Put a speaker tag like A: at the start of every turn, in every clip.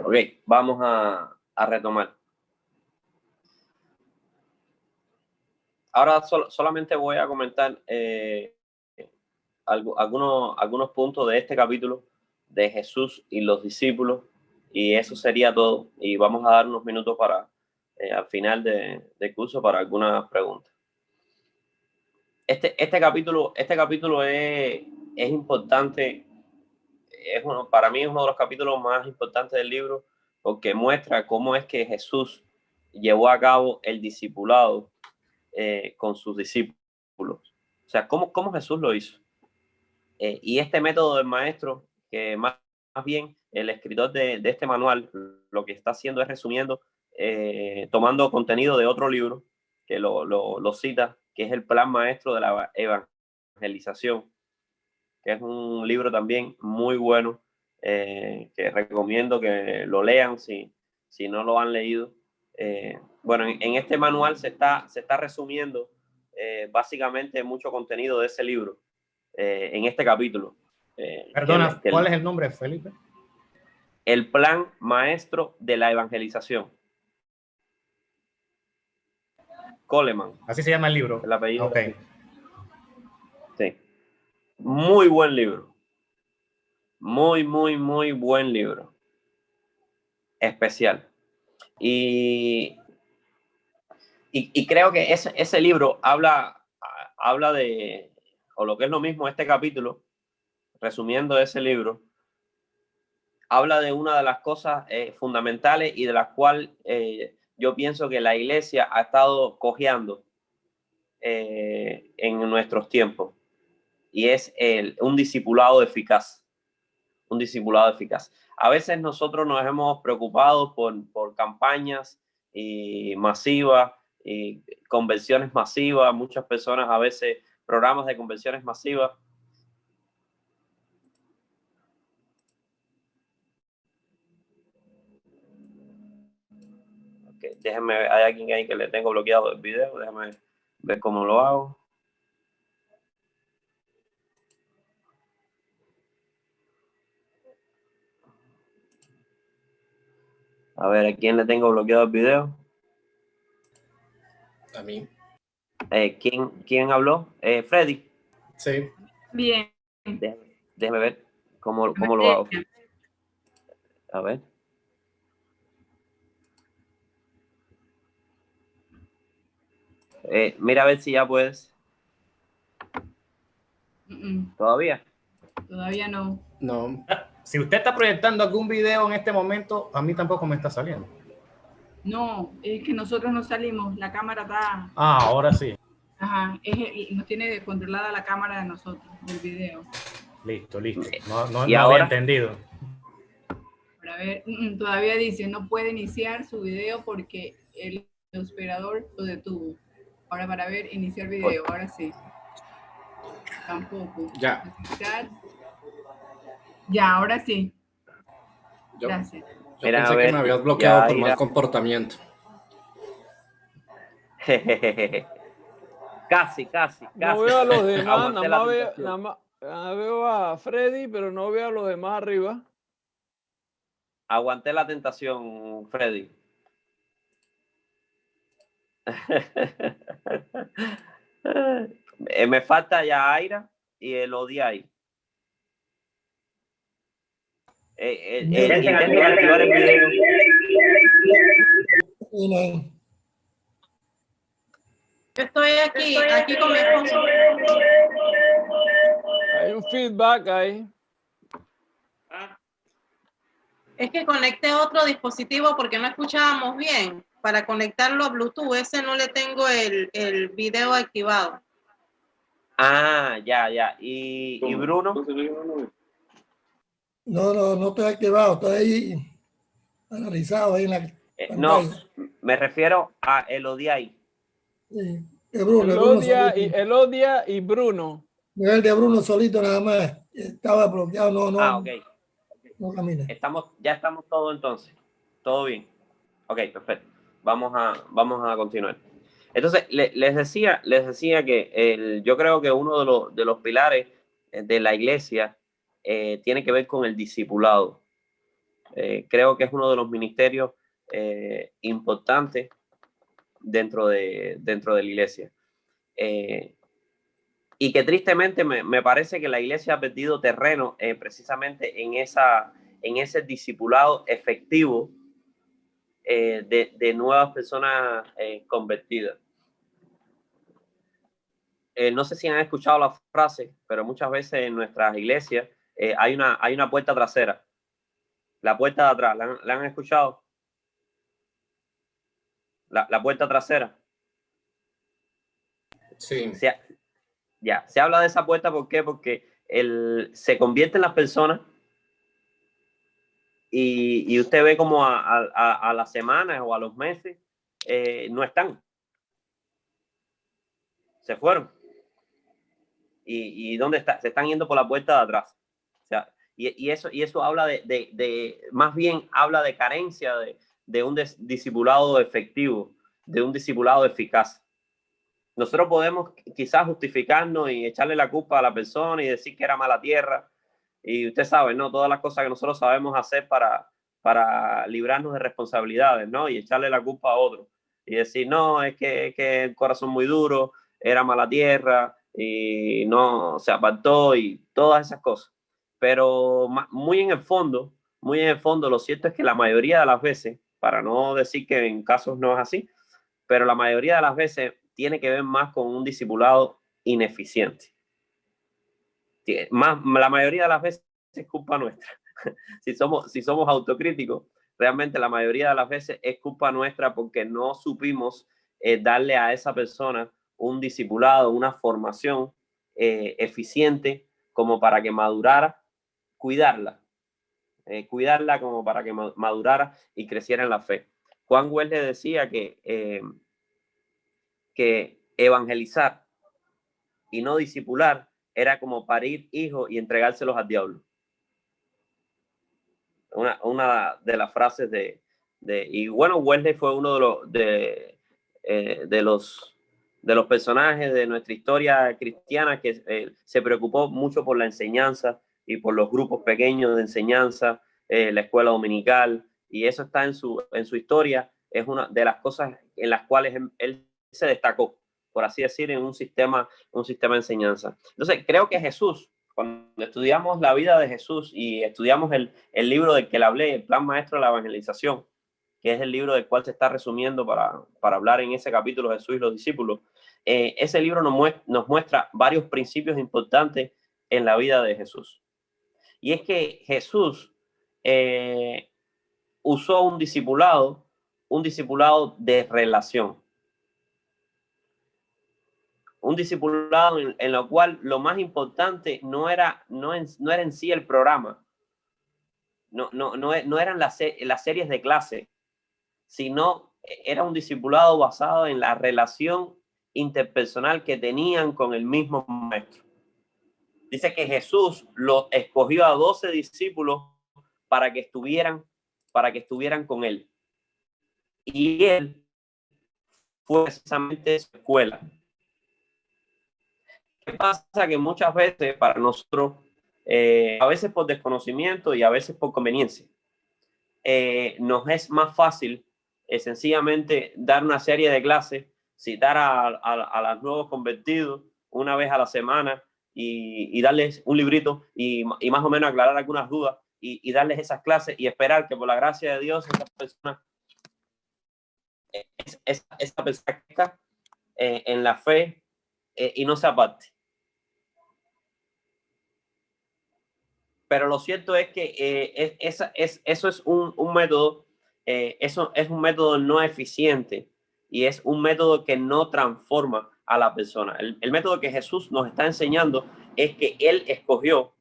A: Ok, vamos a retomar. Ahora solamente voy a comentar algunos puntos de este capítulo de Jesús y los discípulos, y eso sería todo. Y vamos a dar unos minutos para al final del curso para algunas preguntas. Este capítulo es importante. Para mí es uno de los capítulos más importantes del libro, porque muestra cómo es que Jesús llevó a cabo el discipulado con sus discípulos. O sea, cómo Jesús lo hizo. Y este método del maestro, que más bien el escritor de este manual lo que está haciendo es resumiendo, tomando contenido de otro libro que lo cita, que es el plan maestro de la evangelización, que es un libro también muy bueno, que recomiendo que lo lean si no lo han leído. Bueno, en este manual se está resumiendo básicamente mucho contenido de ese libro en este capítulo.
B: Perdona, ¿cuál es el nombre, Felipe?
A: El plan maestro de la evangelización. Coleman.
B: Así se llama el libro.
A: El apellido.
B: Okay.
A: Sí. Muy buen libro. Muy buen libro. Especial. Y creo que ese libro habla de, o lo que es lo mismo, este capítulo, resumiendo ese libro, habla de una de las cosas fundamentales y de las cuales yo pienso que la iglesia ha estado cojeando en nuestros tiempos, y es un discipulado eficaz. Un discipulado eficaz. A veces nosotros nos hemos preocupado por campañas masivas, y convenciones masivas, muchas personas a veces programas de convenciones masivas. Okay, déjenme ver, hay alguien ahí que le tengo bloqueado el video, déjame ver cómo lo hago. A ver, ¿a quién le tengo bloqueado el video?
C: A mí.
A: ¿Quién habló? Freddy.
C: Sí.
D: Bien.
A: Déjeme ver cómo lo hago. A ver. Mira a ver si ya puedes. ¿Todavía?
D: Todavía no.
C: No.
B: Si usted está proyectando algún video en este momento, a mí tampoco me está saliendo.
D: No, es que nosotros no salimos, la cámara está...
B: Ah, ahora sí.
D: Ajá, nos tiene controlada la cámara de nosotros, del video.
B: Listo. No
A: ¿Y ahora?
B: había entendido.
D: Para ver, todavía dice, no puede iniciar su video porque el operador lo detuvo. Ahora para ver, iniciar video, ahora sí. Tampoco.
C: Ya.
D: Ya, ahora sí. Gracias.
C: Yo pensé que me habías bloqueado por mal comportamiento.
A: Casi.
E: No veo a los demás, nada más veo a Freddy, pero no veo a los demás arriba.
A: Aguanté la tentación, Freddy. Me falta ya Aira y el Odiay. Intenten activar el video.
F: Yo estoy aquí con mi esposo.
E: Hay un feedback ahí.
F: Es que conecté otro dispositivo porque no escuchábamos bien. Para conectarlo a Bluetooth, ese no le tengo el video activado.
A: Ah, ya. ¿Y Bruno?
G: No estoy activado, estoy ahí analizado ahí en la pantalla.
A: No, me refiero a Elodiay.
G: Sí,
E: Elodia y Bruno.
G: El de Bruno solito nada más. Estaba bloqueado, no.
A: Ok.
G: No camina.
A: Ya estamos todos entonces. Todo bien. Ok, perfecto. Vamos a continuar. Entonces, les decía que yo creo que uno de los pilares de la iglesia tiene que ver con el discipulado. Creo que es uno de los ministerios importantes dentro de la iglesia. Y que tristemente me parece que la iglesia ha perdido terreno precisamente en ese discipulado efectivo de nuevas personas convertidas. No sé si han escuchado la frase, pero muchas veces en nuestras iglesias hay una puerta trasera. La puerta de atrás, ¿la han escuchado? La puerta trasera.
C: Sí.
A: Se habla de esa puerta, ¿por qué? Porque se convierte en las personas y usted ve como a las semanas o a los meses no están. Se fueron. ¿Y dónde está? Se están yendo por la puerta de atrás. O sea, y eso habla más bien habla de carencia de un discipulado efectivo, de un discipulado eficaz. Nosotros podemos quizás justificarnos y echarle la culpa a la persona y decir que era mala tierra. Y usted sabe, ¿no? Todas las cosas que nosotros sabemos hacer para librarnos de responsabilidades, ¿no? Y echarle la culpa a otro. Y decir, no, es que el corazón muy duro, era mala tierra y no se apartó y todas esas cosas. Pero muy en el fondo, lo cierto es que la mayoría de las veces, para no decir que en casos no es así, pero la mayoría de las veces tiene que ver más con un discipulado ineficiente. La mayoría de las veces es culpa nuestra. Si somos autocríticos, realmente la mayoría de las veces es culpa nuestra porque no supimos darle a esa persona un discipulado, una formación eficiente como para que madurara, cuidarla como para que madurara y creciera en la fe. Juan Wesley decía que evangelizar y no discipular era como parir hijos y entregárselos al diablo. Una de las frases y bueno, Wesley fue uno de los personajes de nuestra historia cristiana que se preocupó mucho por la enseñanza y por los grupos pequeños de enseñanza, la escuela dominical, y eso está en su historia. Es una de las cosas en las cuales él se destacó, por así decir, en un sistema de enseñanza. Entonces, creo que Jesús, cuando estudiamos la vida de Jesús y estudiamos el libro del que le hablé, el plan maestro de la evangelización, que es el libro del cual se está resumiendo para hablar en ese capítulo Jesús y los discípulos, ese libro nos muestra varios principios importantes en la vida de Jesús. Y es que Jesús usó un discipulado de relación. Un discipulado en lo cual lo más importante no era en sí el programa, no eran las series de clase, sino era un discipulado basado en la relación interpersonal que tenían con el mismo maestro. Dice que Jesús lo escogió a 12 discípulos para que estuvieran con él. Y él fue precisamente su escuela. ¿Qué pasa? Que muchas veces para nosotros, a veces por desconocimiento y a veces por conveniencia, nos es más fácil sencillamente dar una serie de clases, citar a los nuevos convertidos una vez a la semana y darles un librito y más o menos aclarar algunas dudas y darles esas clases y esperar que por la gracia de Dios esa persona en la fe y no se aparte. Pero lo cierto es que eso es un método, eso es un método no eficiente y es un método que no transforma a la persona. El método que Jesús nos está enseñando es que Él escogió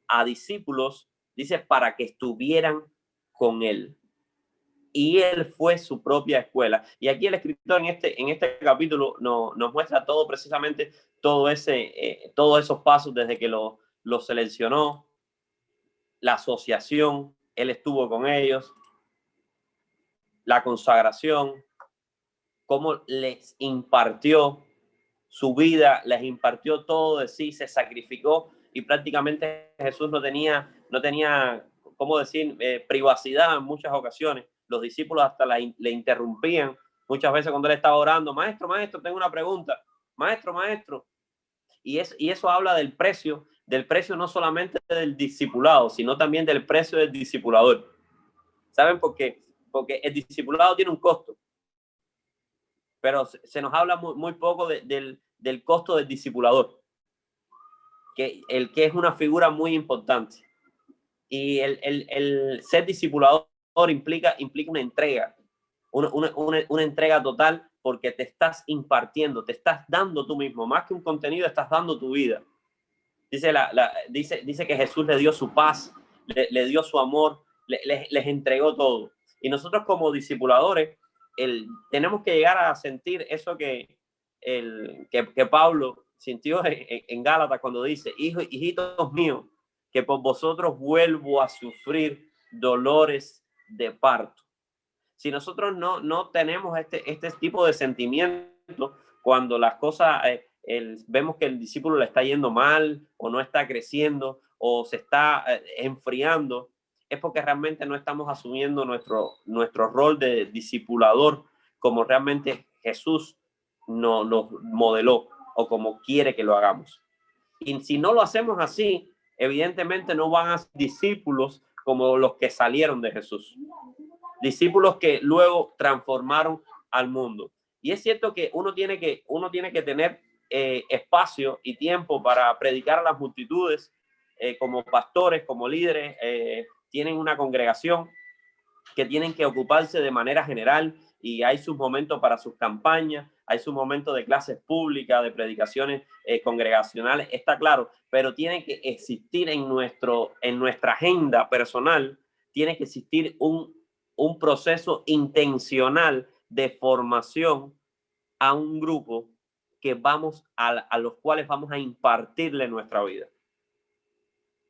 A: a discípulos, dice, para que estuvieran con Él. Y Él fue su propia escuela. Y aquí el escritor en este capítulo nos muestra todo, precisamente todos esos pasos desde que lo seleccionó, la asociación, él estuvo con ellos, la consagración, cómo les impartió su vida, les impartió todo de sí, se sacrificó y prácticamente Jesús no tenía ¿cómo decir?, privacidad en muchas ocasiones. Los discípulos hasta le interrumpían muchas veces cuando él estaba orando. Maestro, tengo una pregunta. Maestro. Y eso habla del precio no solamente del discipulado, sino también del precio del discipulador. ¿Saben por qué? Porque el discipulado tiene un costo, pero se nos habla muy poco del costo del discipulador, que es una figura muy importante. Y el ser discipulador implica una entrega, una entrega total, porque te estás impartiendo, te estás dando tú mismo, más que un contenido, estás dando tu vida. Dice que Jesús le dio su paz, le dio su amor, les entregó todo. Y nosotros como discipuladores tenemos que llegar a sentir eso que Pablo sintió en Gálatas cuando dice: hijitos míos, que por vosotros vuelvo a sufrir dolores de parto. Si nosotros no tenemos este tipo de sentimiento cuando las cosas, vemos que el discípulo le está yendo mal, o no está creciendo, o se está enfriando, es porque realmente no estamos asumiendo nuestro rol de discipulador como realmente Jesús nos modeló, o como quiere que lo hagamos. Y si no lo hacemos así, evidentemente no van a ser discípulos como los que salieron de Jesús. Discípulos que luego transformaron al mundo. Y es cierto que uno tiene que tener espacio y tiempo para predicar a las multitudes, como pastores, como líderes, tienen una congregación que tienen que ocuparse de manera general, y hay sus momentos para sus campañas, hay sus momentos de clases públicas, de predicaciones congregacionales, está claro, pero tiene que existir en nuestra agenda personal, tiene que existir un proceso intencional de formación a un grupo a los cuales vamos a impartirle nuestra vida.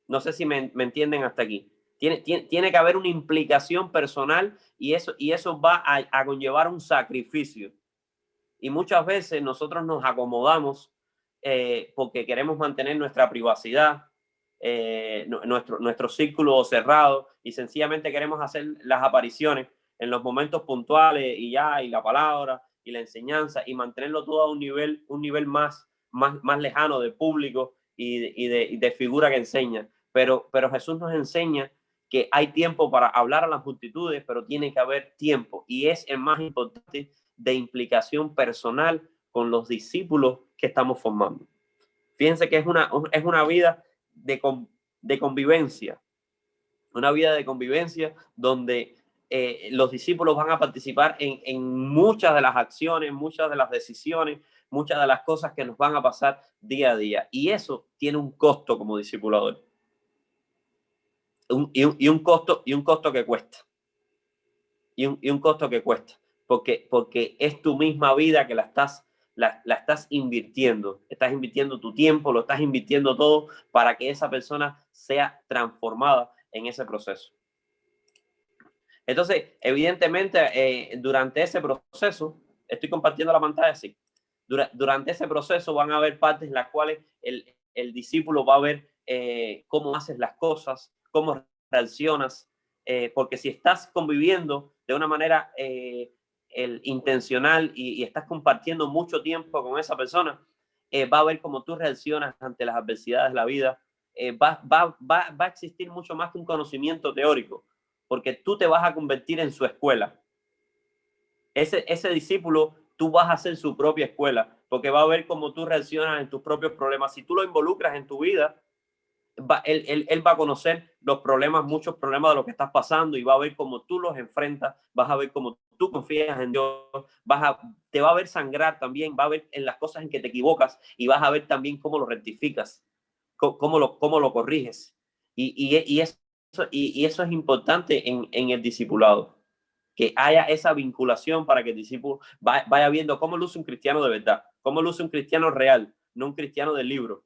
A: No sé si me entienden hasta aquí. Tiene que haber una implicación personal, y eso va a conllevar un sacrificio. Y muchas veces nosotros nos acomodamos porque queremos mantener nuestra privacidad, nuestro círculo cerrado, y sencillamente queremos hacer las apariciones en los momentos puntuales y la palabra y la enseñanza, y mantenerlo todo a un nivel más lejano de público y de figura que enseña. Pero Jesús nos enseña que hay tiempo para hablar a las multitudes, pero tiene que haber tiempo, y es el más importante, de implicación personal con los discípulos que estamos formando. Fíjense que es una vida de convivencia, una vida de convivencia donde los discípulos van a participar en muchas de las acciones, muchas de las decisiones, muchas de las cosas que nos van a pasar día a día, y eso tiene un costo como discipulador. Un costo que cuesta. Y un costo que cuesta. Porque es tu misma vida que la estás invirtiendo. Estás invirtiendo tu tiempo, lo estás invirtiendo todo para que esa persona sea transformada en ese proceso. Entonces, evidentemente, durante ese proceso, estoy compartiendo la pantalla así. Durante ese proceso van a haber partes en las cuales el discípulo va a ver cómo haces las cosas, cómo reaccionas, porque si estás conviviendo de una manera intencional y estás compartiendo mucho tiempo con esa persona, va a ver cómo tú reaccionas ante las adversidades de la vida. Va a existir mucho más que un conocimiento teórico, porque tú te vas a convertir en su escuela. Ese discípulo, tú vas a hacer su propia escuela, porque va a ver cómo tú reaccionas en tus propios problemas. Si tú lo involucras en tu vida, él va a conocer muchos problemas de lo que estás pasando, y va a ver cómo tú los enfrentas, vas a ver cómo tú confías en Dios, te va a ver sangrar también, va a ver en las cosas en que te equivocas, y vas a ver también cómo lo rectificas, cómo lo corriges. Y eso es importante en el discipulado, que haya esa vinculación para que el discípulo vaya viendo cómo luce un cristiano de verdad, cómo luce un cristiano real, no un cristiano del libro,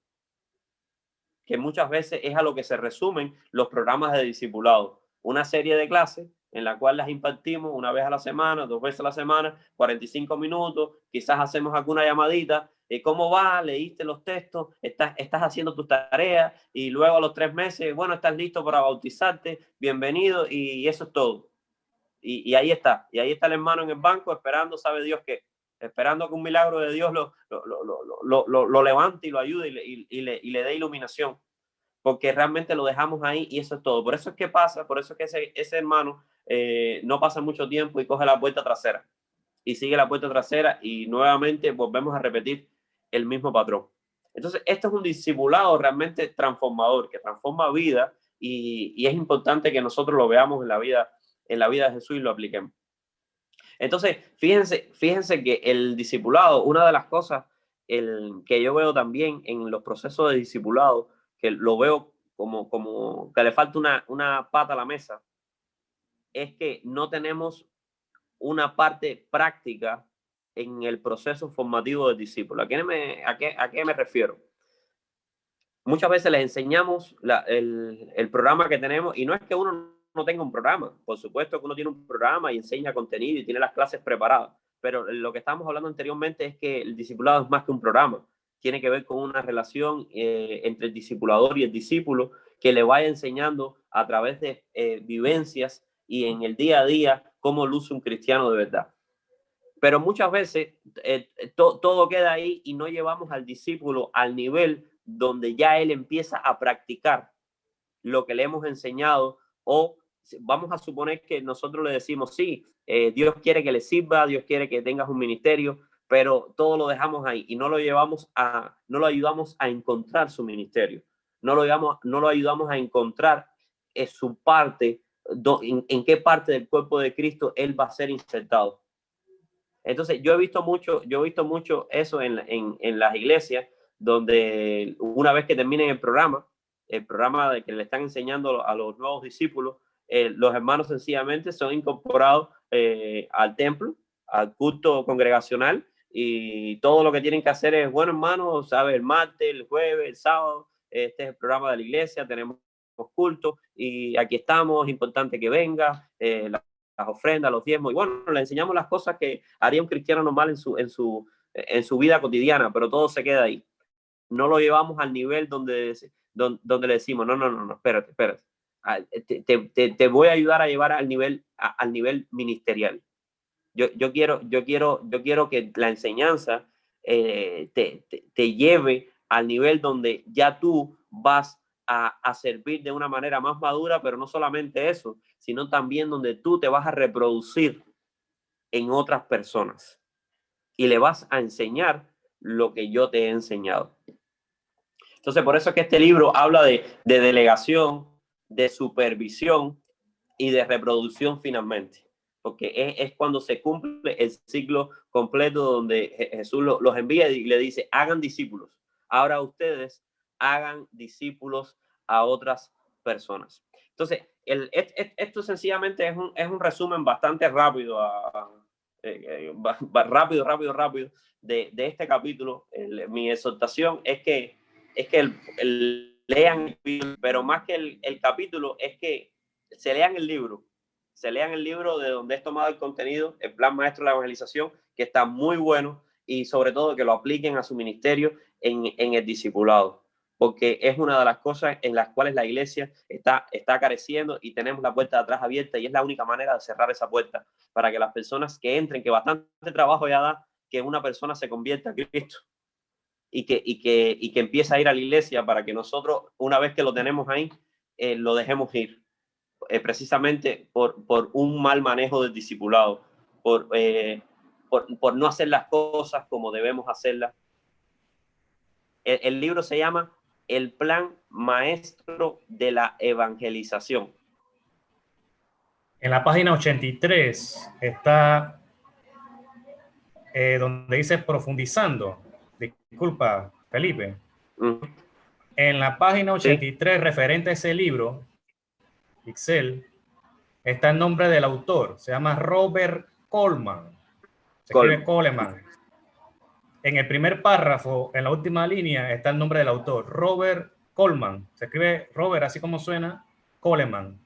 A: que muchas veces es a lo que se resumen los programas de discipulado. Una serie de clases en la cual las impartimos una vez a la semana, 2 veces a la semana, 45 minutos, quizás hacemos alguna llamadita, ¿Cómo va? ¿Leíste los textos? ¿Estás haciendo tus tareas? Y luego a los 3 meses, bueno, estás listo para bautizarte, bienvenido, y eso es todo. Y ahí está el hermano en el banco esperando, sabe Dios qué, esperando que un milagro de Dios lo levante y lo ayude y le dé iluminación, porque realmente lo dejamos ahí y eso es todo. Por eso es que pasa, por eso es que ese hermano no pasa mucho tiempo y coge la puerta trasera y sigue la puerta trasera y nuevamente volvemos a repetir el mismo patrón. Entonces, esto es un discipulado realmente transformador, que transforma vida y es importante que nosotros lo veamos en la vida de Jesús y lo apliquemos. Entonces, fíjense que el discipulado, una de las cosas que yo veo también en los procesos de discipulado, que lo veo como que le falta una pata a la mesa, es que no tenemos una parte práctica en el proceso formativo del discípulo. ¿A qué me refiero? Muchas veces les enseñamos el programa que tenemos y no es que uno no tenga un programa. Por supuesto que uno tiene un programa y enseña contenido y tiene las clases preparadas. Pero lo que estábamos hablando anteriormente es que el discipulado es más que un programa. Tiene que ver con una relación entre el discipulador y el discípulo que le vaya enseñando a través de vivencias y en el día a día cómo luce un cristiano de verdad. Pero muchas veces todo queda ahí y no llevamos al discípulo al nivel donde ya él empieza a practicar lo que le hemos enseñado, o vamos a suponer que nosotros le decimos, sí, Dios quiere que le sirva, Dios quiere que tengas un ministerio, pero todo lo dejamos ahí y no lo ayudamos a encontrar su ministerio, no lo ayudamos a encontrar su parte, en qué parte del cuerpo de Cristo él va a ser insertado. Entonces, yo he visto mucho eso en las iglesias, donde una vez que terminen el programa de que le están enseñando a los nuevos discípulos, los hermanos sencillamente son incorporados al templo, al culto congregacional, y todo lo que tienen que hacer es, bueno, hermanos, ¿sabes? El martes, el jueves, el sábado, este es el programa de la iglesia, tenemos culto y aquí estamos, es importante que venga, las ofrendas, los diezmos, y bueno, le enseñamos las cosas que haría un cristiano normal en su vida cotidiana, pero todo se queda ahí. No lo llevamos al nivel donde le decimos, no, espérate. Te voy a ayudar a llevar al nivel ministerial. Yo quiero que la enseñanza te lleve al nivel donde ya tú vas a servir de una manera más madura, pero no solamente eso, sino también donde tú te vas a reproducir en otras personas y le vas a enseñar lo que yo te he enseñado. Entonces, por eso es que este libro habla de delegación, de supervisión y de reproducción finalmente, porque es cuando se cumple el ciclo completo donde Jesús los envía y le dice, hagan discípulos. Ahora ustedes hagan discípulos a otras personas. Entonces, esto sencillamente es un resumen bastante rápido, rápido de este capítulo. Mi exhortación es que lean, pero más que el capítulo, es que se lean el libro. Se lean el libro de donde es tomado el contenido, el plan maestro de la evangelización, que está muy bueno, y sobre todo que lo apliquen a su ministerio en el discipulado, porque es una de las cosas en las cuales la iglesia está careciendo y tenemos la puerta de atrás abierta y es la única manera de cerrar esa puerta para que las personas que entren, que bastante trabajo ya da que una persona se convierta a Cristo y que empiece a ir a la iglesia, para que nosotros, una vez que lo tenemos ahí, lo dejemos ir, precisamente por un mal manejo del discipulado, por no hacer las cosas como debemos hacerlas. El libro se llama El plan maestro de la evangelización.
B: En la página 83 está donde dice profundizando. Disculpa, Felipe. En la página 83, sí, referente a ese libro, Pixel, está el nombre del autor. Se llama Robert Coleman. Se escribe Coleman. En el primer párrafo, en la última línea, está el nombre del autor, Robert Coleman. Se escribe Robert, así como suena, Coleman.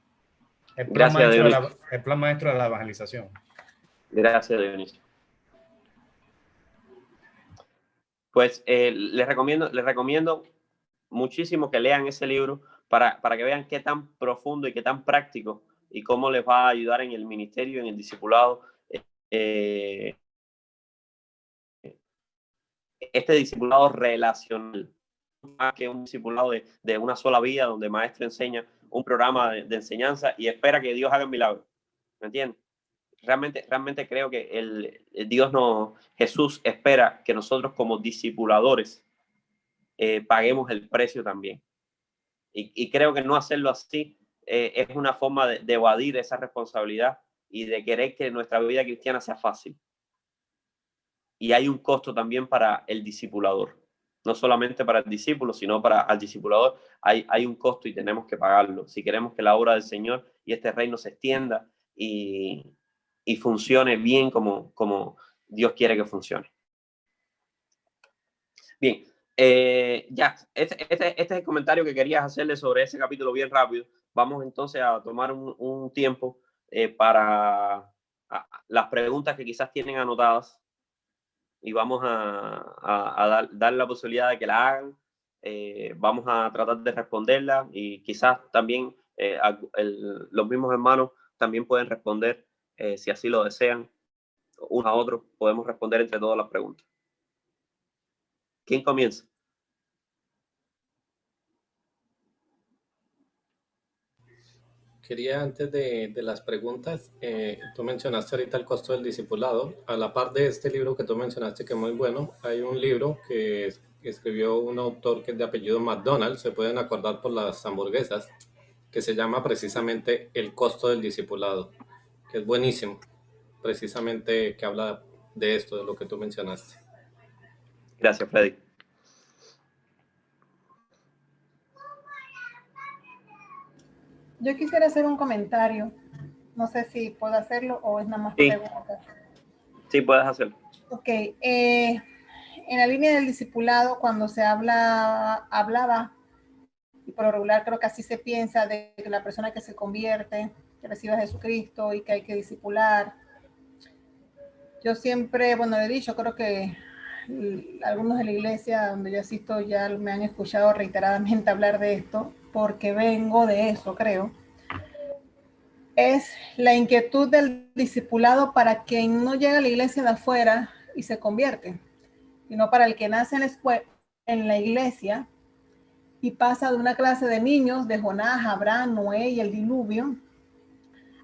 B: El plan maestro de la evangelización.
A: Gracias, Dionisio. Pues les recomiendo muchísimo que lean ese libro para que vean qué tan profundo y qué tan práctico y cómo les va a ayudar en el ministerio, en el discipulado. Este discipulado relacional, más que un discipulado de una sola vía, donde el maestro enseña un programa de enseñanza y espera que Dios haga el milagro. ¿Me entiendes? Realmente creo que Jesús espera que nosotros como discipuladores paguemos el precio también. Y creo que no hacerlo así es una forma de evadir esa responsabilidad y de querer que nuestra vida cristiana sea fácil. Y hay un costo también para el discipulador. No solamente para el discípulo, sino para el discipulador. Hay un costo y tenemos que pagarlo. Si queremos que la obra del Señor y este reino se extienda y funcione bien como Dios quiere que funcione. Bien, ya, este es el comentario que querías hacerle sobre ese capítulo bien rápido. Vamos entonces a tomar un tiempo para las preguntas que quizás tienen anotadas y vamos a dar la posibilidad de que la hagan. Vamos a tratar de responderla y quizás también los mismos hermanos también pueden responder si así lo desean. Uno a otro podemos responder entre todas las preguntas. ¿Quién comienza?
C: Quería antes de las preguntas, tú mencionaste ahorita el costo del discipulado. A la par de este libro que tú mencionaste, que es muy bueno, hay un libro que escribió un autor que es de apellido McDonald, se pueden acordar por las hamburguesas, que se llama precisamente El costo del discipulado, que es buenísimo, precisamente que habla de esto, de lo que tú mencionaste.
A: Gracias, Freddy.
H: Yo quisiera hacer un comentario. No sé si puedo hacerlo o es nada más pregunta.
A: Sí, puedes hacerlo.
H: Ok. En la línea del discipulado, cuando se hablaba, y por lo regular creo que así se piensa, de que la persona que se convierte, que recibe a Jesucristo y que hay que discipular. Yo siempre, bueno, le he dicho, creo que algunos de la iglesia donde yo asisto ya me han escuchado reiteradamente hablar de esto, porque vengo de eso, creo. Es la inquietud del discipulado para quien no llega a la iglesia de afuera y se convierte, sino para el que nace en la iglesia y pasa de una clase de niños, de Jonás, Abraham, Noé y el diluvio,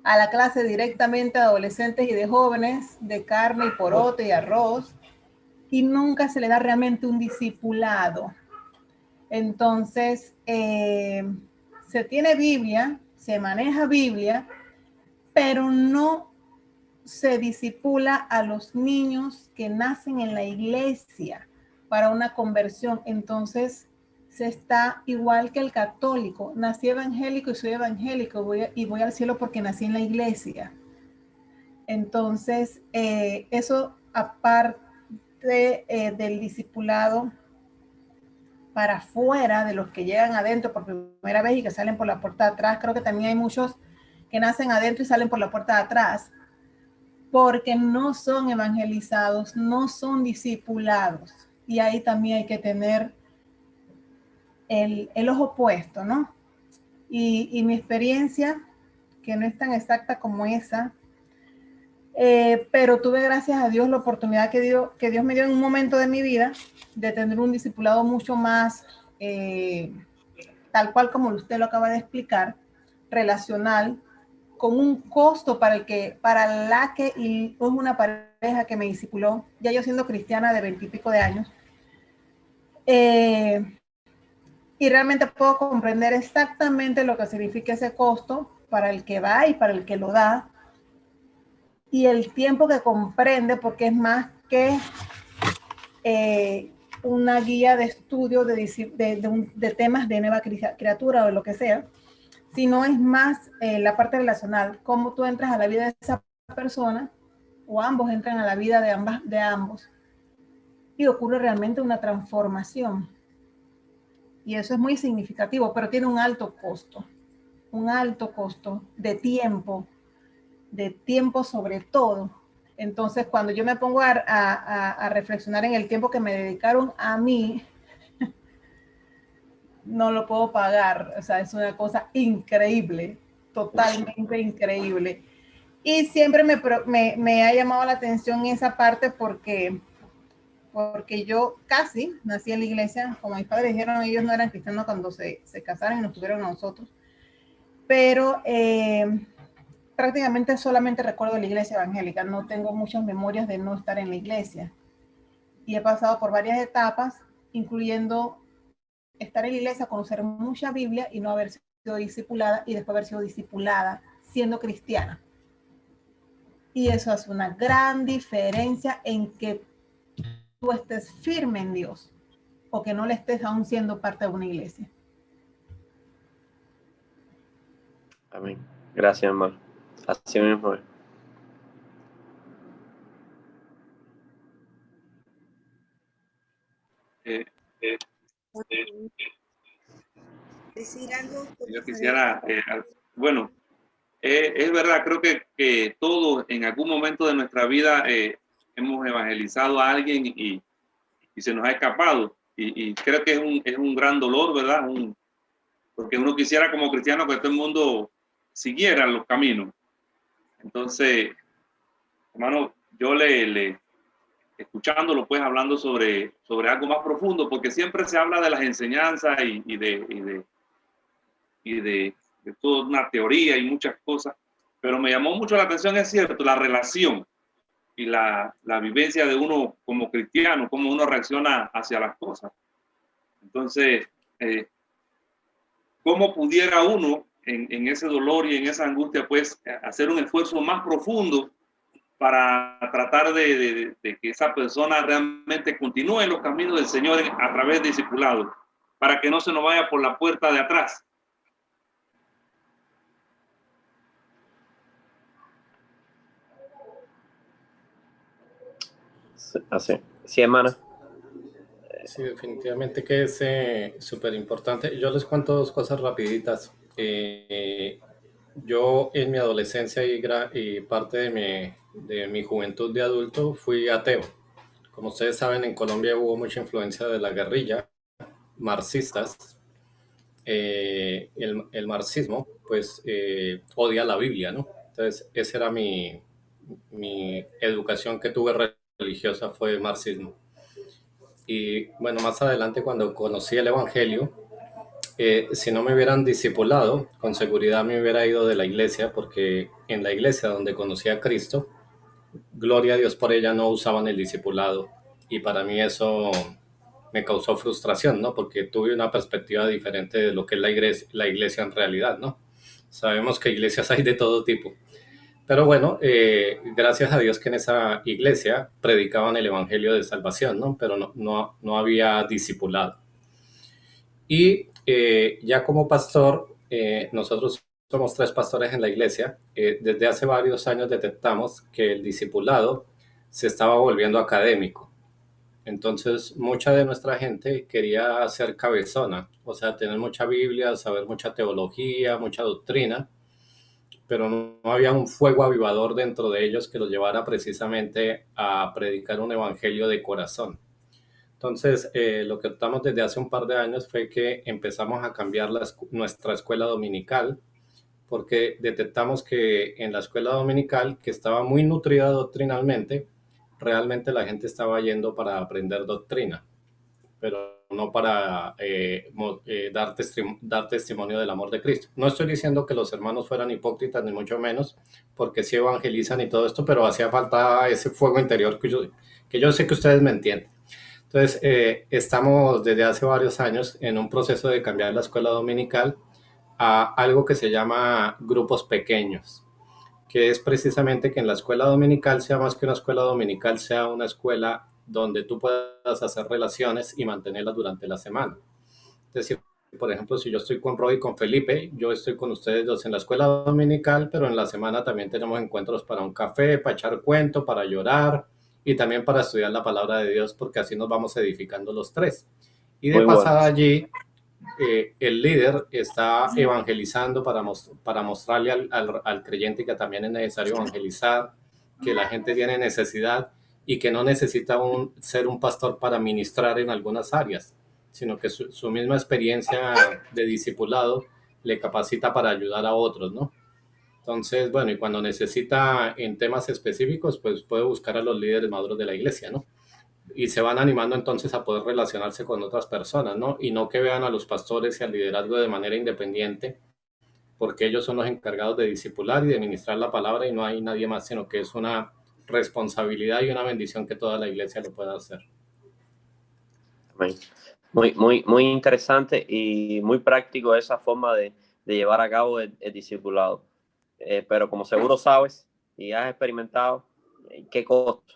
H: a la clase directamente de adolescentes y de jóvenes, de carne y poroto y arroz, y nunca se le da realmente un discipulado. Entonces, se tiene Biblia, se maneja Biblia, pero no se discipula a los niños que nacen en la iglesia para una conversión. Entonces, se está igual que el católico. Nací evangélico y soy evangélico y voy al cielo porque nací en la iglesia. Entonces, eso aparte del discipulado para afuera, de los que llegan adentro por primera vez y que salen por la puerta de atrás. Creo que también hay muchos que nacen adentro y salen por la puerta de atrás, porque no son evangelizados, no son discipulados. Y ahí también hay que tener el ojo puesto, ¿no? Y mi experiencia, que no es tan exacta como esa, pero tuve, gracias a Dios, la oportunidad que Dios me dio en un momento de mi vida de tener un discipulado mucho más tal cual como usted lo acaba de explicar, relacional, con un costo para la que y es una pareja que me discipuló, ya yo siendo cristiana de 20 y pico de años, y realmente puedo comprender exactamente lo que significa ese costo para el que va y para el que lo da, y el tiempo que comprende, porque es más que una guía de estudio de temas de nueva criatura o lo que sea, sino es más la parte relacional, cómo tú entras a la vida de esa persona, o ambos entran a la vida de ambos, y ocurre realmente una transformación. Y eso es muy significativo, pero tiene un alto costo de tiempo sobre todo. Entonces, cuando yo me pongo a reflexionar en el tiempo que me dedicaron a mí, no lo puedo pagar. O sea, es una cosa increíble, totalmente increíble. Y siempre me ha llamado la atención esa parte porque yo casi nací en la iglesia. Como mis padres dijeron, ellos no eran cristianos cuando se casaron y nos tuvieron a nosotros. Pero prácticamente solamente recuerdo la iglesia evangélica. No tengo muchas memorias de no estar en la iglesia. Y he pasado por varias etapas, incluyendo estar en la iglesia, conocer mucha Biblia y no haber sido discipulada, y después haber sido discipulada siendo cristiana. Y eso hace una gran diferencia en que tú estés firme en Dios o que no le estés aún siendo parte de una iglesia.
A: Amén. Gracias, hermano. Así mismo es.
I: Decir algo.
J: Yo quisiera, bueno, es verdad, creo que todos en algún momento de nuestra vida hemos evangelizado a alguien y se nos ha escapado. Y creo que es un gran dolor, ¿verdad? Porque uno quisiera como cristiano que todo el mundo siguiera los caminos. Entonces, hermano, yo escuchándolo, pues hablando sobre algo más profundo, porque siempre se habla de las enseñanzas y de toda una teoría y muchas cosas, pero me llamó mucho la atención, es cierto, la relación y la vivencia de uno como cristiano, cómo uno reacciona hacia las cosas. Entonces, ¿cómo pudiera uno en ese dolor y en esa angustia, pues, hacer un esfuerzo más profundo para tratar de que esa persona realmente continúe en los caminos del Señor a través de discipulado, para que no se nos vaya por la puerta de atrás?
A: Así. Sí, hermana.
C: Sí, definitivamente que es súper importante. Yo les cuento dos cosas rapiditas. Yo en mi adolescencia y parte de mi juventud de adulto fui ateo. Como ustedes saben, en Colombia hubo mucha influencia de la guerrilla, marxistas. El marxismo, pues, odia la Biblia, ¿no? Entonces, esa era mi educación que tuve religiosa, fue el marxismo. Y bueno, más adelante cuando conocí el Evangelio, si no me hubieran discipulado, con seguridad me hubiera ido de la iglesia, porque en la iglesia donde conocí a Cristo, gloria a Dios por ella, no usaban el discipulado. Y para mí eso me causó frustración, ¿no? Porque tuve una perspectiva diferente de lo que es la iglesia en realidad, ¿no? Sabemos que iglesias hay de todo tipo. Pero bueno, gracias a Dios que en esa iglesia predicaban el evangelio de salvación, ¿no? Pero no había discipulado. Y ya como pastor, nosotros somos 3 pastores en la iglesia. Desde hace varios años detectamos que el discipulado se estaba volviendo académico. Entonces, mucha de nuestra gente quería ser cabezona, o sea, tener mucha Biblia, saber mucha teología, mucha doctrina, pero no había un fuego avivador dentro de ellos que los llevara precisamente a predicar un evangelio de corazón. Entonces, lo que optamos desde hace un par de años fue que empezamos a cambiar nuestra escuela dominical, porque detectamos que en la escuela dominical, que estaba muy nutrida doctrinalmente, realmente la gente estaba yendo para aprender doctrina, pero no para dar testimonio del amor de Cristo. No estoy diciendo que los hermanos fueran hipócritas, ni mucho menos, porque sí evangelizan y todo esto, pero hacía falta ese fuego interior que yo sé que ustedes me entienden. Entonces, estamos desde hace varios años en un proceso de cambiar la escuela dominical a algo que se llama grupos pequeños, que es precisamente que en la escuela dominical sea más que una escuela dominical, sea una escuela donde tú puedas hacer relaciones y mantenerlas durante la semana. Es decir, por ejemplo, si yo estoy con Roy y con Felipe, yo estoy con ustedes dos en la escuela dominical, pero en la semana también tenemos encuentros para un café, para echar cuento, para llorar y también para estudiar la palabra de Dios, porque así nos vamos edificando los 3. Y de pasada allí, el líder está evangelizando para mostrarle al creyente que también es necesario evangelizar, que la gente tiene necesidad y que no necesita ser un pastor para ministrar en algunas áreas, sino que su misma experiencia de discipulado le capacita para ayudar a otros, ¿no? Entonces, bueno, y cuando necesita en temas específicos, pues puede buscar a los líderes maduros de la iglesia, ¿no? Y se van animando entonces a poder relacionarse con otras personas, ¿no? Y no que vean a los pastores y al liderazgo de manera independiente, porque ellos son los encargados de discipular y de ministrar la palabra y no hay nadie más, sino que es una responsabilidad y una bendición que toda la iglesia lo pueda hacer.
A: Muy interesante y muy práctico esa forma de llevar a cabo el discipulado. Pero como seguro sabes y has experimentado, ¿qué costo?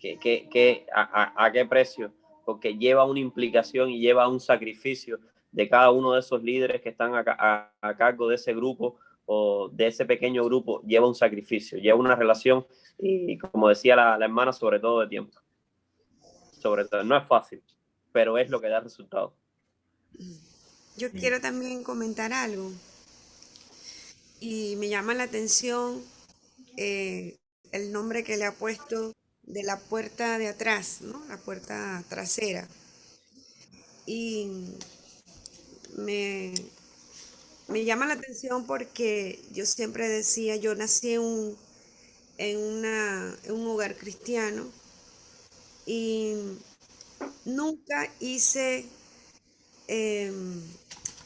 A: ¿A qué precio? Porque lleva una implicación y lleva un sacrificio de cada uno de esos líderes que están a cargo de ese grupo o de ese pequeño grupo, lleva un sacrificio, lleva una relación y, como decía la hermana, sobre todo de tiempo. Sobre todo, no es fácil, pero es lo que da resultado.
I: Yo quiero también comentar algo y me llama la atención el nombre que le ha puesto de la puerta de atrás, ¿no? La puerta trasera. Y me llama la atención porque yo siempre decía, yo nací en un hogar cristiano y nunca hice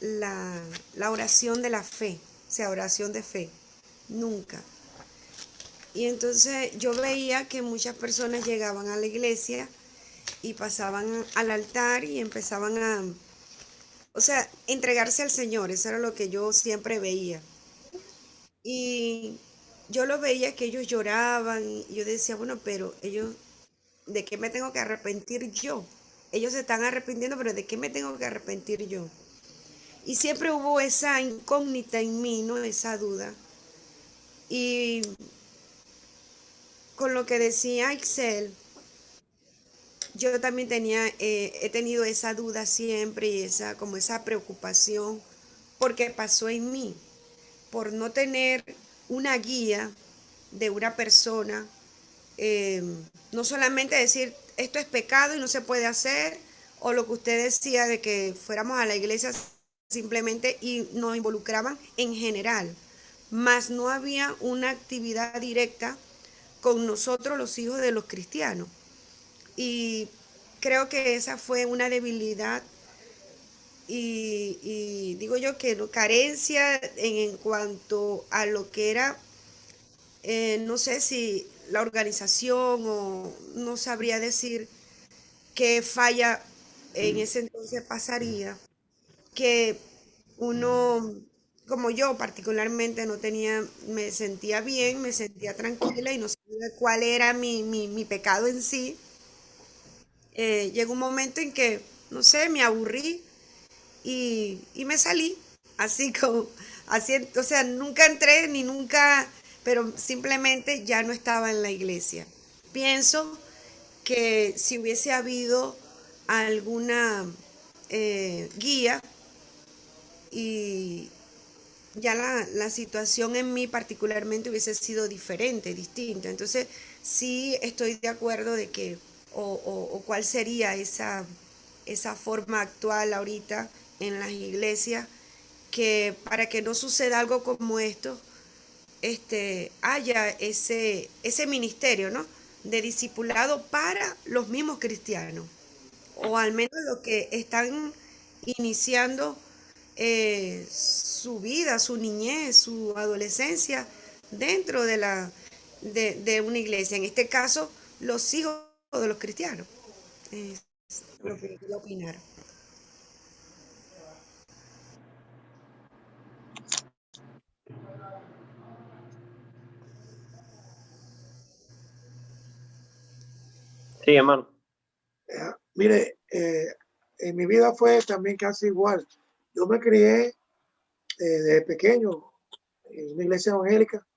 I: la oración de la fe, o sea, oración de fe, nunca. Y entonces yo veía que muchas personas llegaban a la iglesia y pasaban al altar y empezaban o sea, entregarse al Señor, eso era lo que yo siempre veía. Y yo lo veía que ellos lloraban y yo decía, bueno, pero ellos, ¿de qué me tengo que arrepentir yo? Ellos se están arrepintiendo, pero ¿de qué me tengo que arrepentir yo? Y siempre hubo esa incógnita en mí, ¿no? Esa duda. Y con lo que decía Ixel, yo también he tenido esa duda siempre y como esa preocupación porque pasó en mí, por no tener una guía de una persona, no solamente decir esto es pecado y no se puede hacer, o lo que usted decía de que fuéramos a la iglesia simplemente y nos involucraban en general, mas no había una actividad directa con nosotros los hijos de los cristianos. Y creo que esa fue una debilidad y digo yo que carencia en cuanto a lo que era, no sé si la organización o no sabría decir qué falla en ese entonces pasaría, que uno, como yo particularmente no tenía, me sentía bien, me sentía tranquila y no sabía cuál era mi pecado en sí. Llegó un momento en que, no sé, me aburrí y me salí, así como, así, o sea, nunca entré ni nunca, pero simplemente ya no estaba en la iglesia. Pienso que si hubiese habido alguna guía y ya la situación en mí particularmente hubiese sido diferente, distinta. Entonces, sí estoy de acuerdo de que, o cuál sería esa forma actual ahorita en las iglesias, que para que no suceda algo como esto, haya ese ministerio, ¿no? De discipulado para los mismos cristianos, o al menos los que están iniciando su vida, su niñez, su adolescencia dentro de una iglesia. En este caso, los hijos de los cristianos. Es lo que quería opinar.
A: Sí, hermano.
G: Mire, en mi vida fue también casi igual. Yo me crié desde pequeño en una iglesia evangélica,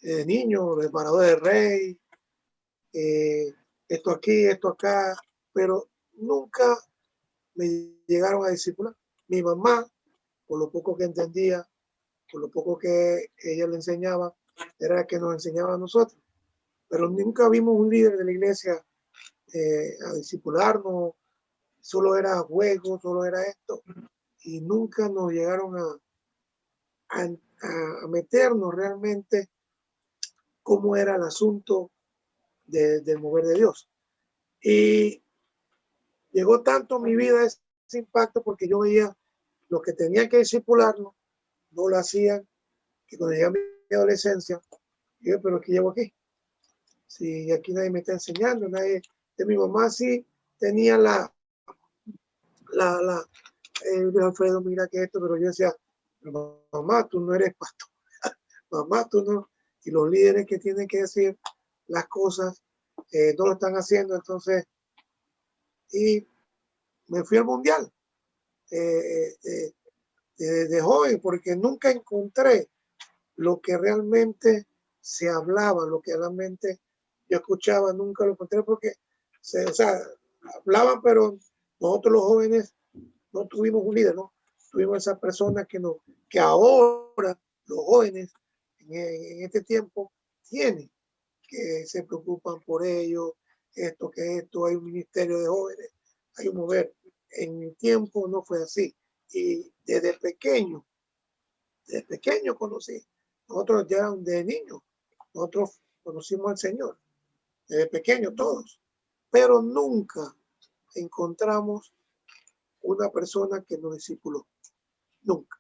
G: de niño, de Parador del Rey, esto aquí, esto acá, pero nunca me llegaron a discipular. Mi mamá, por lo poco que entendía, por lo poco que ella le enseñaba, era que nos enseñaba a nosotros. pero nunca vimos un líder de la iglesia a discipularnos, solo era juego, solo era esto, y nunca nos llegaron a meternos realmente cómo era el asunto del mover de Dios. Y llegó tanto a mi vida ese impacto porque yo veía los que tenían que discipularnos, no lo hacían, que cuando llegué a mi adolescencia, yo, pero ¿qué llevo aquí? Si aquí nadie me está enseñando, nadie, de mi mamá sí tenía Alfredo, mira que esto, pero yo decía, mamá, tú no eres pastor, mamá, tú no, y los líderes que tienen que decir las cosas no lo están haciendo, entonces, y me fui al mundial de joven, porque nunca encontré lo que realmente se hablaba, lo que realmente yo escuchaba, nunca lo encontré porque, o sea, hablaban, pero nosotros los jóvenes no tuvimos un líder, ¿no? Tuvimos esa persona que ahora los jóvenes en este tiempo tienen, que se preocupan por ellos, esto, hay un ministerio de jóvenes, hay un mover. En mi tiempo no fue así. Y desde pequeño conocí. Nosotros ya de niños, nosotros conocimos al Señor, desde pequeño todos, pero nunca encontramos una persona que nos discipuló. Nunca,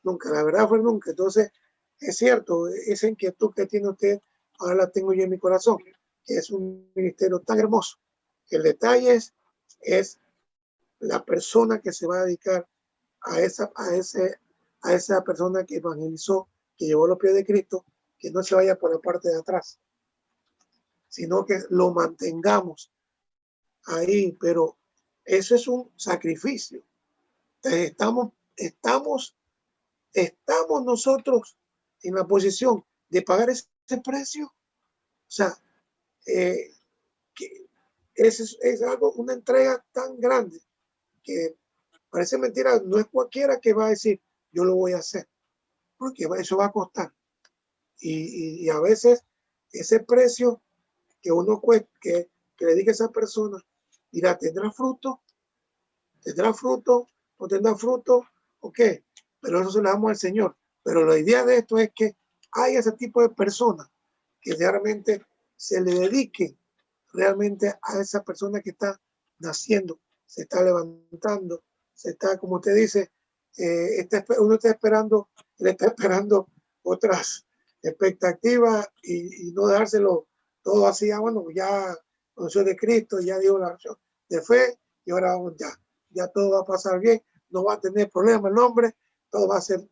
G: nunca, la verdad fue nunca. Entonces, es cierto, esa inquietud que tiene usted, ahora la tengo yo en mi corazón, que es un ministerio tan hermoso. El detalle es la persona que se va a dedicar a esa persona que evangelizó, que llevó los pies de Cristo, que no se vaya por la parte de atrás, sino que lo mantengamos ahí, pero eso es un sacrificio. Entonces estamos nosotros en la posición de pagar ese precio. O sea, que es algo, una entrega tan grande que parece mentira, no es cualquiera que va a decir, yo lo voy a hacer, porque eso va a costar. Y a veces ese precio que uno que le diga a esa persona, mira, ¿tendrá fruto? ¿Tendrá fruto? ¿No tendrá fruto? Ok, pero eso se lo damos al Señor. Pero la idea de esto es que hay ese tipo de personas que realmente se le dediquen realmente a esa persona que está naciendo, se está levantando, se está, como usted dice, uno está esperando, le está esperando otras expectativas y no dejárselo todo así, bueno, ya conoció de Cristo, ya dio la oración de fe y ahora ya todo va a pasar bien, no va a tener problema el hombre, todo va a ser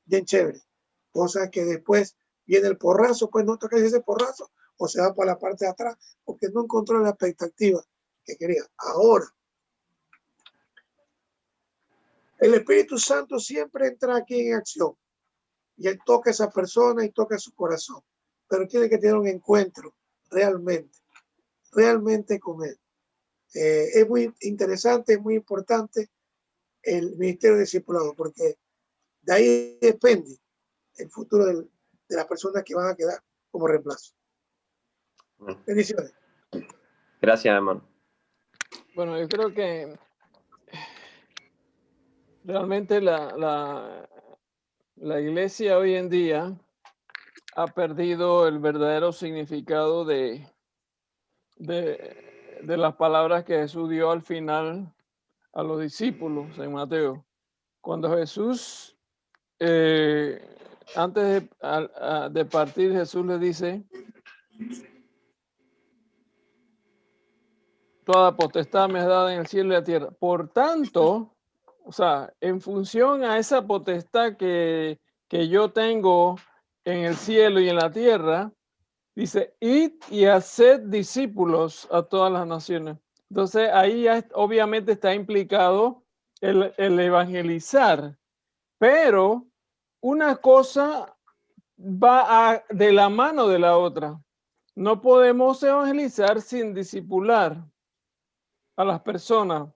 G: bien chévere. Cosa que después viene el porrazo, pues no toca ese porrazo o se va para la parte de atrás porque no encontró la expectativa que quería. Ahora, el Espíritu Santo siempre entra aquí en acción y él toca a esa persona y toca su corazón, pero tiene que tener un encuentro realmente con él. Es muy interesante, es muy importante el ministerio de discipulado porque de ahí depende el futuro de las personas que van a quedar como reemplazo. Bendiciones.
A: Gracias, hermano.
E: Bueno, yo creo que realmente la iglesia hoy en día ha perdido el verdadero significado de las palabras que Jesús dio al final a los discípulos en Mateo. Cuando Jesús, antes de partir, Jesús le dice, toda potestad me es dada en el cielo y la tierra. Por tanto, o sea, en función a esa potestad que yo tengo en el cielo y en la tierra, dice, id y haced discípulos a todas las naciones. Entonces, ahí ya obviamente está implicado el evangelizar, pero una cosa va de la mano de la otra. No podemos evangelizar sin discipular a las personas.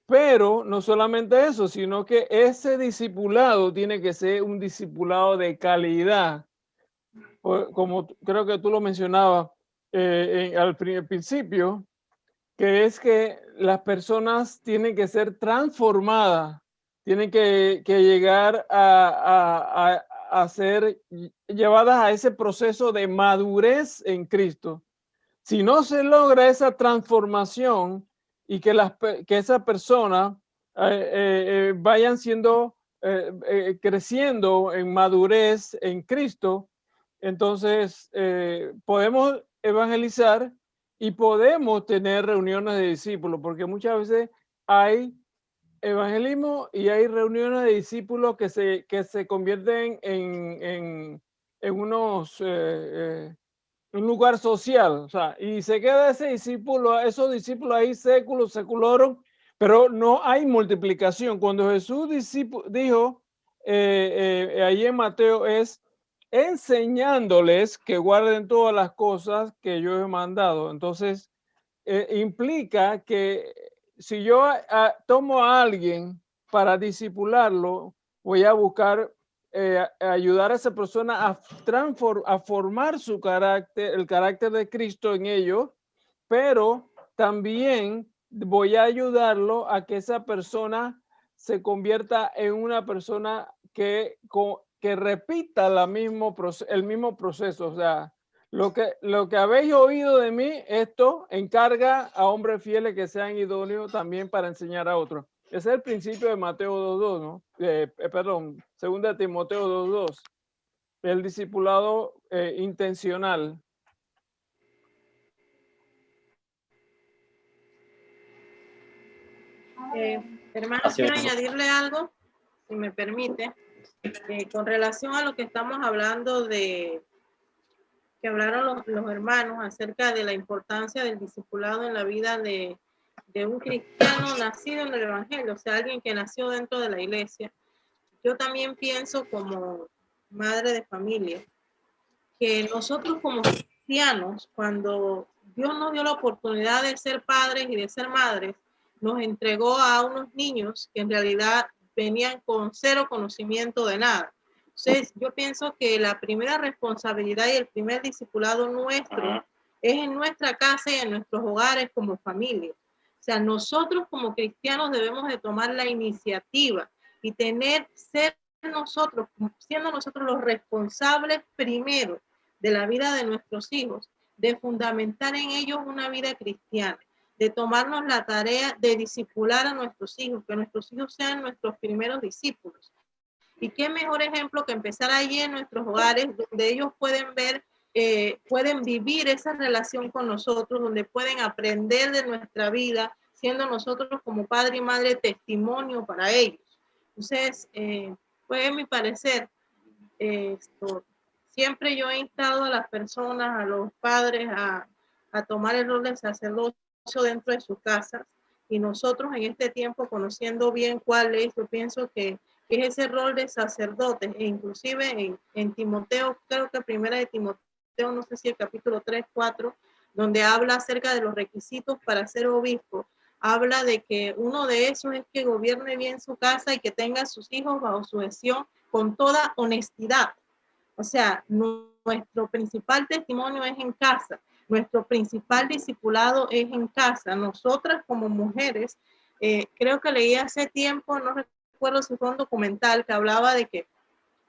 E: Pero no solamente eso, sino que ese discipulado tiene que ser un discipulado de calidad. como creo que tú lo mencionabas al principio, que es que las personas tienen que ser transformadas, tienen que llegar a ser llevadas a ese proceso de madurez en Cristo. Si no se logra esa transformación y que esa persona vayan siendo, creciendo en madurez en Cristo, entonces podemos evangelizar y podemos tener reuniones de discípulos, porque muchas veces hay evangelismo y hay reuniones de discípulos que se convierten en un lugar social, o sea, y se queda esos discípulos ahí seculorum, pero no hay multiplicación. Cuando Jesús dijo ahí en Mateo es enseñándoles que guarden todas las cosas que yo he mandado. Entonces, implica que si yo tomo a alguien para discipularlo, voy a buscar ayudar a esa persona a formar su carácter, el carácter de Cristo en ellos, pero también voy a ayudarlo a que esa persona se convierta en una persona que repita el mismo proceso. O sea, lo que habéis oído de mí, esto encarga a hombres fieles que sean idóneos también para enseñar a otros. Ese es el principio de Mateo 2.2, ¿no? Perdón, 2 Timoteo 2.2. El discipulado intencional.
F: Hermano, quiero añadirle algo, si me permite, con relación a lo que estamos hablando que hablaron los hermanos acerca de la importancia del discipulado en la vida de un cristiano nacido en el Evangelio, o sea, alguien que nació dentro de la iglesia. Yo también pienso como madre de familia que nosotros como cristianos, cuando Dios nos dio la oportunidad de ser padres y de ser madres, nos entregó a unos niños que en realidad venían con cero conocimiento de nada. Entonces, yo pienso que la primera responsabilidad y el primer discipulado nuestro es en nuestra casa y en nuestros hogares como familia. O sea, nosotros como cristianos debemos de tomar la iniciativa y siendo nosotros los responsables primero de la vida de nuestros hijos, de fundamentar en ellos una vida cristiana, de tomarnos la tarea de discipular a nuestros hijos, que nuestros hijos sean nuestros primeros discípulos. Y qué mejor ejemplo que empezar allí en nuestros hogares, donde ellos pueden ver, pueden vivir esa relación con nosotros, donde pueden aprender de nuestra vida, siendo nosotros como padre y madre testimonio para ellos. Entonces, pues en mi parecer, siempre yo he instado a las personas, a los padres, a tomar el rol de sacerdocio dentro de sus casas, y nosotros en este tiempo, conociendo bien cuál es, yo pienso que es ese rol de sacerdotes, e inclusive en Timoteo, creo que primera de Timoteo, no sé si el capítulo 3, 4, donde habla acerca de los requisitos para ser obispo, habla de que uno de esos es que gobierne bien su casa y que tenga a sus hijos bajo su gestión con toda honestidad. O sea, nuestro principal testimonio es en casa, nuestro principal discipulado es en casa. Nosotras como mujeres, creo que leí hace tiempo, no recuerdo si fue un documental que hablaba de que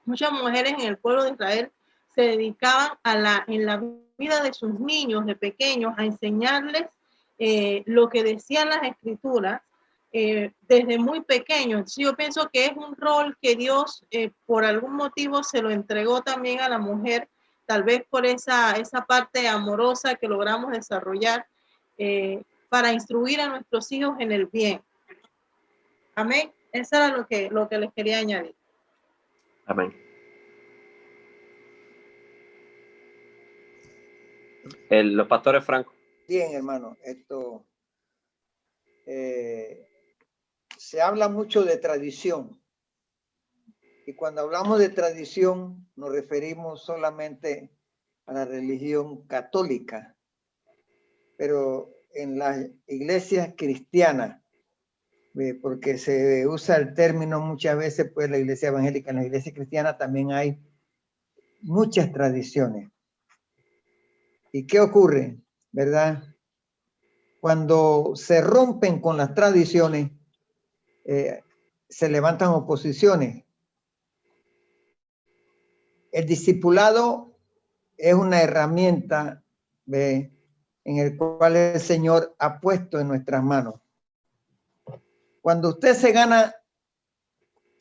F: muchas mujeres en el pueblo de Israel se dedicaban en la vida de sus niños de pequeños a enseñarles lo que decían las escrituras desde muy pequeños. Entonces yo pienso que es un rol que Dios por algún motivo se lo entregó también a la mujer, tal vez por esa parte amorosa que logramos desarrollar para instruir a nuestros hijos en el bien. Amén. Eso era lo que les quería añadir.
A: Amén. Los pastores Franco.
K: Bien, hermano, se habla mucho de tradición, y cuando hablamos de tradición nos referimos solamente a la religión católica, pero en las iglesias cristianas, porque se usa el término muchas veces, pues la iglesia evangélica, en la iglesia cristiana también hay muchas tradiciones. ¿Y qué ocurre? ¿Verdad? Cuando se rompen con las tradiciones, se levantan oposiciones. El discipulado es una herramienta en el cual el Señor ha puesto en nuestras manos. Cuando usted se gana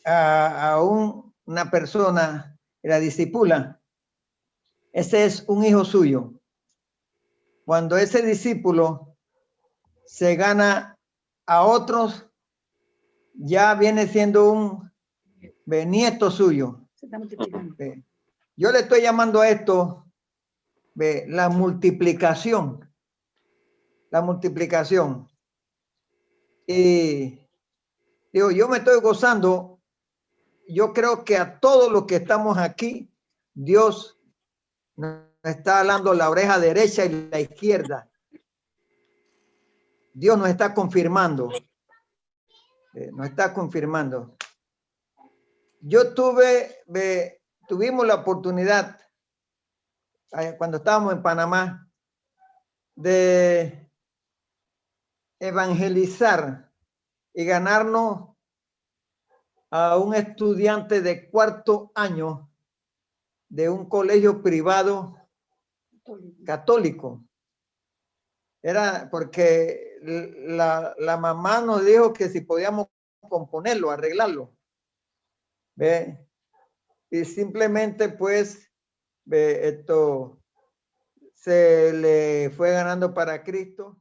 K: a una persona y la discipula, ese es un hijo suyo. Cuando ese discípulo se gana a otros, ya viene siendo un nieto suyo.
H: Se está multiplicando.
K: Yo le estoy llamando a esto la multiplicación. La multiplicación. Y digo, yo me estoy gozando. Yo creo que a todos los que estamos aquí, Dios nos está hablando la oreja derecha y la izquierda. Dios nos está confirmando. Nos está confirmando. Tuvimos la oportunidad, cuando estábamos en Panamá, de evangelizar y ganarnos a un estudiante de 4º año de un colegio privado católico. Era porque la mamá nos dijo que si podíamos componerlo, arreglarlo. ¿Ve? Y simplemente pues esto se le fue ganando para Cristo.